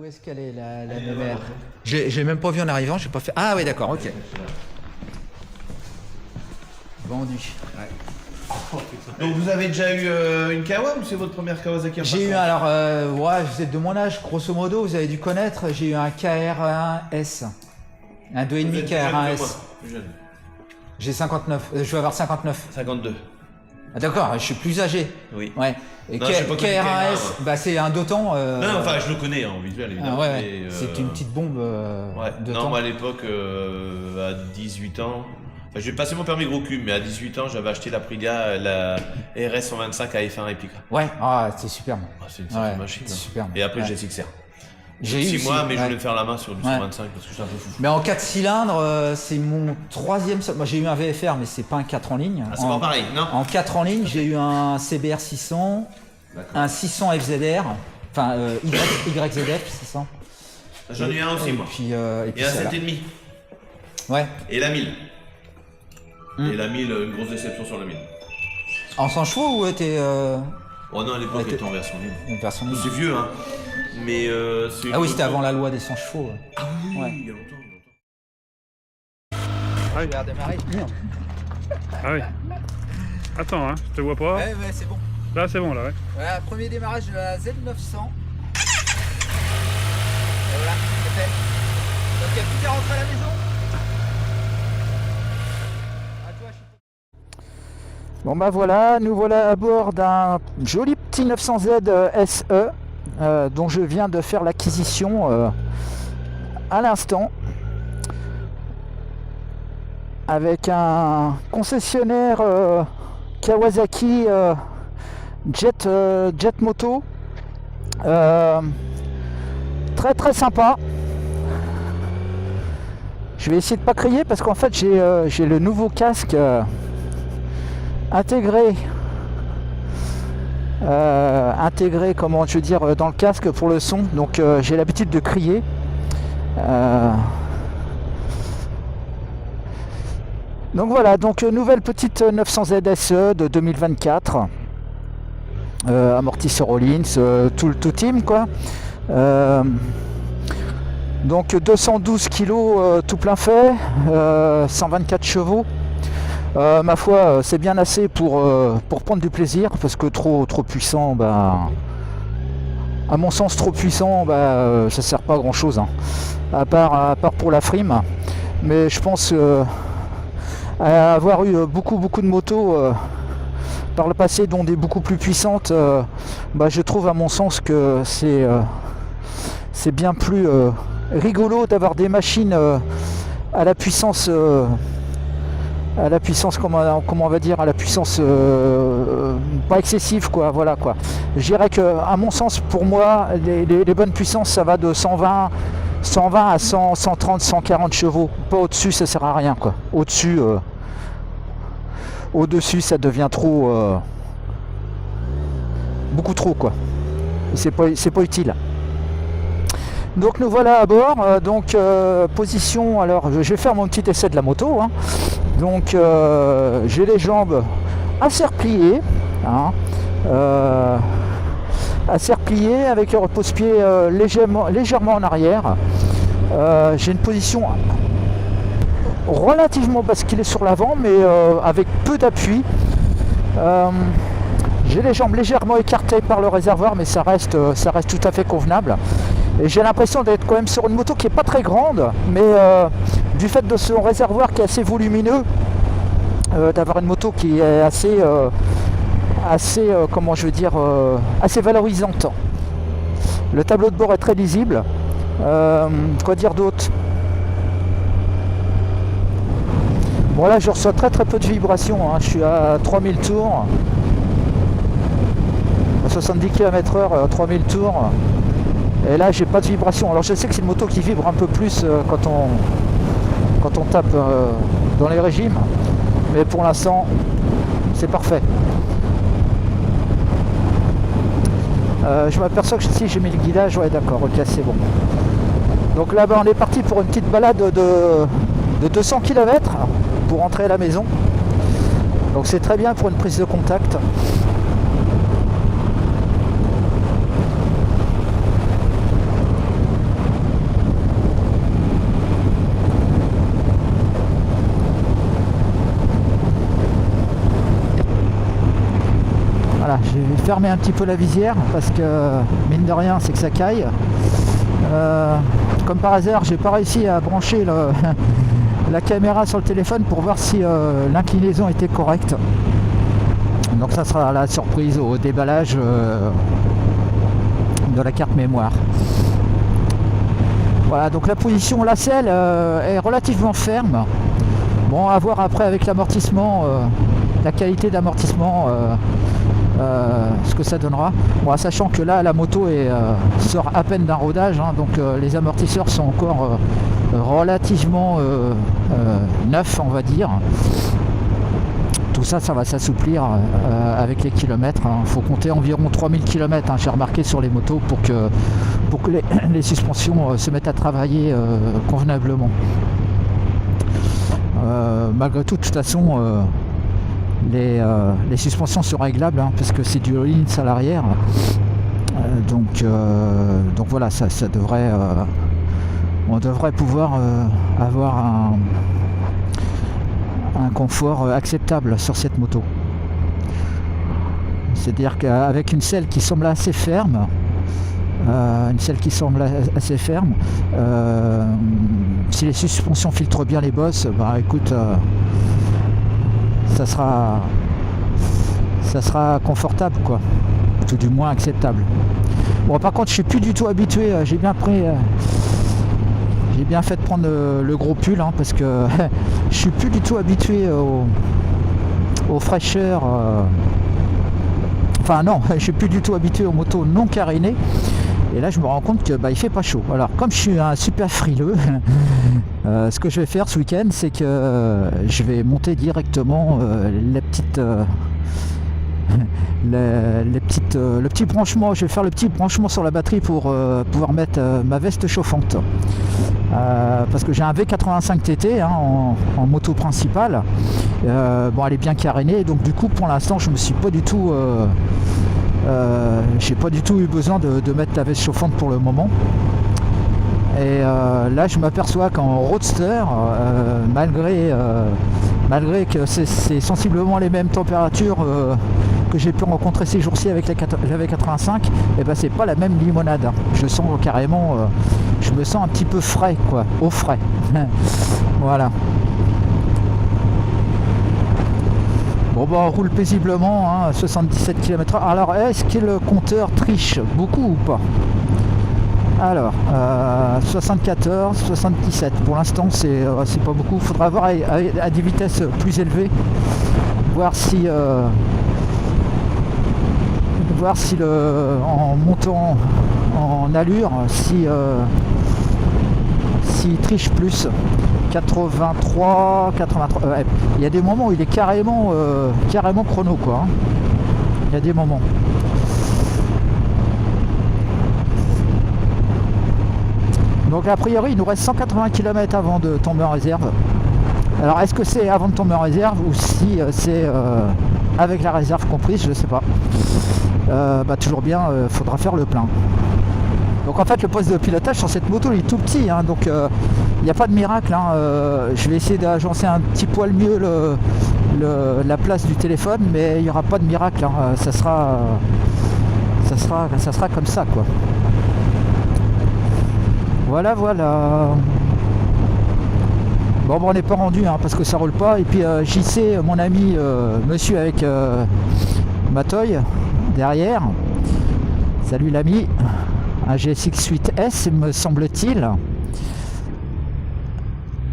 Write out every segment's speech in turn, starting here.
où est-ce qu'elle est la mémère? J'ai même pas vu en arrivant, j'ai pas fait. Ah oui, d'accord, ok. Vendu. Ouais. Donc vous avez déjà eu une Kawa ou c'est votre première Kawasaki? J'ai eu alors, ouais, vous êtes de mon âge, grosso modo, vous avez dû connaître. J'ai eu un KR1S, un 2,5 KR1S. J'ai 59, je vais avoir 59. 52. Ah, d'accord, je suis plus âgé. Oui. Ouais. Et Non, j'ai pas connu KR1S, bah, c'est un Dotan. Non, enfin je le connais en visuel évidemment. Ah, ouais. C'est une petite bombe de non, temps. moi à l'époque, à 18 ans, enfin, j'ai passé mon permis gros cube, mais à 18 ans, j'avais acheté l'Aprilia, la RS 125 à F1 Epica. Ouais, ah, c'est superbe. Ah, c'est une sacrée machine. C'est hein. superbe. Et après, ouais. j'ai SXR. J'ai eu 6 mois, mais je ouais. voulais me faire la main sur du 125 parce que je suis un peu fou. Mais en 4 cylindres, c'est mon troisième. Moi, j'ai eu un VFR, mais c'est pas un 4 en ligne. Ah, c'est pas pareil, non? En 4 en ligne, j'ai eu un CBR 600, un 600 FZR, enfin YZF 600. J'en ai eu un aussi, moi. Et puis un celle-là. 7,5. Ouais. Et la 1000. Et la 1000, une grosse déception sur la 1000. En 100 chevaux ou t'es. Oh non, à l'époque, elle était en version libre. Une version libre. C'est vieux, hein. Mais c'est. Ah oui, c'était avant la loi des 100 chevaux. Ouais. Ah oui, Ouais. il y a longtemps. Je vais redémarrer. Ah oui. Attends, hein, je te vois pas. Ouais, c'est bon. Là, c'est bon, là, ouais. Voilà, premier démarrage de la Z900. Et voilà, c'est fait. Donc il n'y a plus qu'à rentrer à la maison. Bon bah voilà, nous voilà à bord d'un joli petit 900Z SE dont je viens de faire l'acquisition à l'instant avec un concessionnaire Kawasaki Jet Moto très très sympa. Je vais essayer de pas crier parce qu'en fait j'ai le nouveau casque intégré comment je veux dire dans le casque pour le son, donc j'ai l'habitude de crier. Donc voilà, donc nouvelle petite 900Z SE de 2024, amortisseur Rollins, tout team quoi. Donc 212 kg tout plein fait, 124 chevaux. Ma foi, c'est bien assez pour prendre du plaisir, parce que trop puissant, bah, à mon sens trop puissant, bah, ça sert pas à grand chose, hein, à part pour la frime. Mais je pense avoir eu beaucoup de motos par le passé, dont des beaucoup plus puissantes, bah, je trouve à mon sens que c'est bien plus rigolo d'avoir des machines à la puissance comment on va dire, à la puissance pas excessive quoi, voilà quoi. Je dirais que à mon sens, pour moi, les bonnes puissances, ça va de 120 à 100, 130, 140 chevaux, pas au-dessus, ça sert à rien quoi. Au-dessus ça devient trop beaucoup trop quoi, c'est pas utile. Donc nous voilà à bord, position, alors je vais faire mon petit essai de la moto, hein. Donc j'ai les jambes assez repliées, hein, assez repliées avec le repose-pied légèrement en arrière. J'ai une position relativement basculée sur l'avant, mais avec peu d'appui. J'ai les jambes légèrement écartées par le réservoir, mais ça reste tout à fait convenable. Et j'ai l'impression d'être quand même sur une moto qui n'est pas très grande, mais du fait de son réservoir qui est assez volumineux, d'avoir une moto qui est assez comment je veux dire, assez valorisante. Le tableau de bord est très lisible. Quoi dire d'autre? Bon là je reçois très peu de vibrations, hein. Je suis à 3000 tours. 70 km/h, 3000 tours. Et là j'ai pas de vibration. Alors je sais que c'est une moto qui vibre un peu plus quand on tape dans les régimes, mais pour l'instant c'est parfait. Je m'aperçois que si j'ai mis le guidage, ouais d'accord, ok, c'est bon. Donc là on est parti pour une petite balade de 200 km pour rentrer à la maison. Donc c'est très bien pour une prise de contact. fermer un petit peu la visière parce que mine de rien c'est que ça caille. Comme par hasard j'ai pas réussi à brancher la caméra sur le téléphone pour voir si l'inclinaison était correcte. Donc ça sera la surprise au déballage de la carte mémoire. Voilà, donc la position lacelle est relativement ferme. Bon, à voir après avec l'amortissement, la qualité d'amortissement, ce que ça donnera. Bon, sachant que là, la moto sort à peine d'un rodage, hein, donc les amortisseurs sont encore relativement neufs, on va dire. Tout ça, ça va s'assouplir avec les kilomètres. Il faut compter environ 3000 km, hein, j'ai remarqué sur les motos, pour que les suspensions se mettent à travailler convenablement. Malgré tout, de toute façon, les suspensions sont réglables, hein, parce que c'est du all-in à l'arrière. Donc voilà, ça devrait, on devrait pouvoir avoir un confort acceptable sur cette moto. C'est-à-dire qu'avec une selle qui semble assez ferme, si les suspensions filtrent bien les bosses, bah écoute, ça sera confortable, quoi, tout du moins acceptable. Bon, par contre je suis plus du tout habitué, j'ai bien fait de prendre le gros pull, hein, parce que je suis plus du tout habitué aux fraîcheurs. Enfin non, je suis plus du tout habitué aux motos non carénées. Et là je me rends compte que il fait pas chaud. Alors comme je suis un super frileux, ce que je vais faire ce week-end, c'est que je vais monter directement le petit branchement. Je vais faire le petit branchement sur la batterie pour pouvoir mettre ma veste chauffante. Parce que j'ai un V85 TT, hein, en moto principale. Bon, elle est bien carénée, donc du coup pour l'instant je me suis pas du tout j'ai pas du tout eu besoin de mettre la veste chauffante pour le moment. Et là je m'aperçois qu'en roadster, malgré que c'est sensiblement les mêmes températures que j'ai pu rencontrer ces jours-ci avec la V85, et ben c'est pas la même limonade, hein. Je sens carrément, je me sens un petit peu frais, quoi, au frais. Voilà. Bon bah on roule paisiblement, hein, 77 km/h. Alors est-ce que le compteur triche beaucoup ou pas? Alors 74, 77 pour l'instant, c'est pas beaucoup. Il faudra voir à des vitesses plus élevées, voir si en montant en allure, s'il triche plus. 83, ouais. Il y a des moments où il est carrément chrono, quoi, hein. Il y a des moments. Donc a priori il nous reste 180 km avant de tomber en réserve. Alors est-ce que c'est avant de tomber en réserve ou si c'est avec la réserve comprise, je sais pas. Toujours bien, faudra faire le plein. Donc en fait le poste de pilotage sur cette moto il est tout petit, hein, donc il n'y a pas de miracle, hein. Je vais essayer d'agencer un petit poil mieux la place du téléphone, mais il n'y aura pas de miracle, hein. Ça sera comme ça, quoi. Voilà. Bon, on n'est pas rendu, hein, parce que ça roule pas. Et puis JC, mon ami, monsieur avec ma toy derrière. Salut l'ami. Un GSX 8S, me semble-t-il.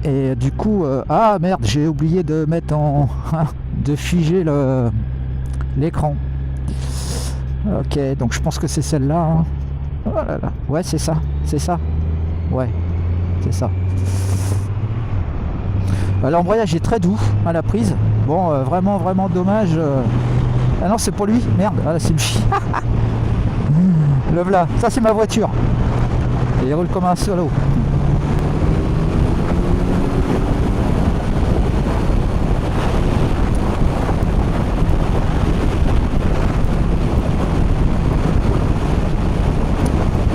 Et du coup, ah merde, j'ai oublié de mettre de figer l'écran. Ok, donc je pense que c'est celle-là, hein. Oh là là. Ouais, c'est ça. Ouais, c'est ça. L'embrayage est très doux à la prise. Bon, vraiment dommage. Ah non, c'est pour lui. Merde, ah, c'est lui. Le voilà, ça c'est ma voiture. Et il roule comme un solo.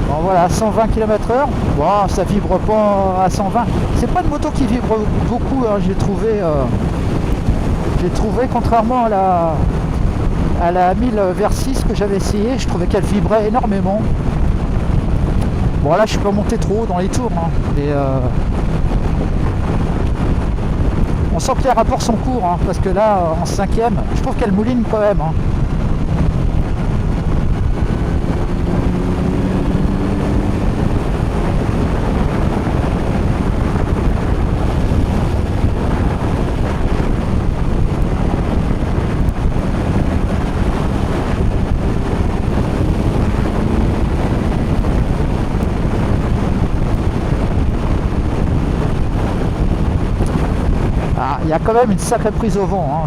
Bon voilà, 120 km/h. Bon, ça vibre pas à 120. C'est pas une moto qui vibre beaucoup, hein, j'ai trouvé contrairement à à la 1000 vers 6 que j'avais essayé, je trouvais qu'elle vibrait énormément. Bon là je suis pas monté trop haut dans les tours, hein, et on sent que les rapports sont courts, hein, parce que là en 5ème, je trouve qu'elle mouline quand même. Hein. Il y a quand même une sacrée prise au vent, hein,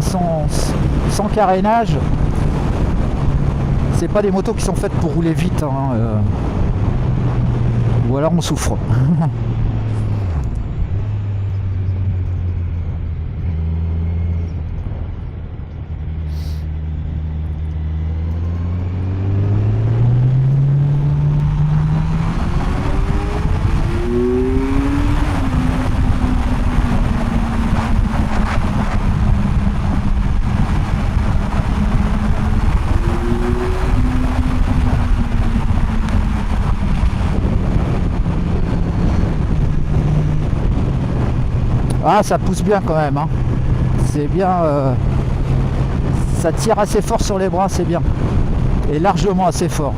sans carénage. C'est pas des motos qui sont faites pour rouler vite, hein, ou alors on souffre. Ah, ça pousse bien quand même, hein. C'est bien, ça tire assez fort sur les bras, c'est bien, et largement assez fort.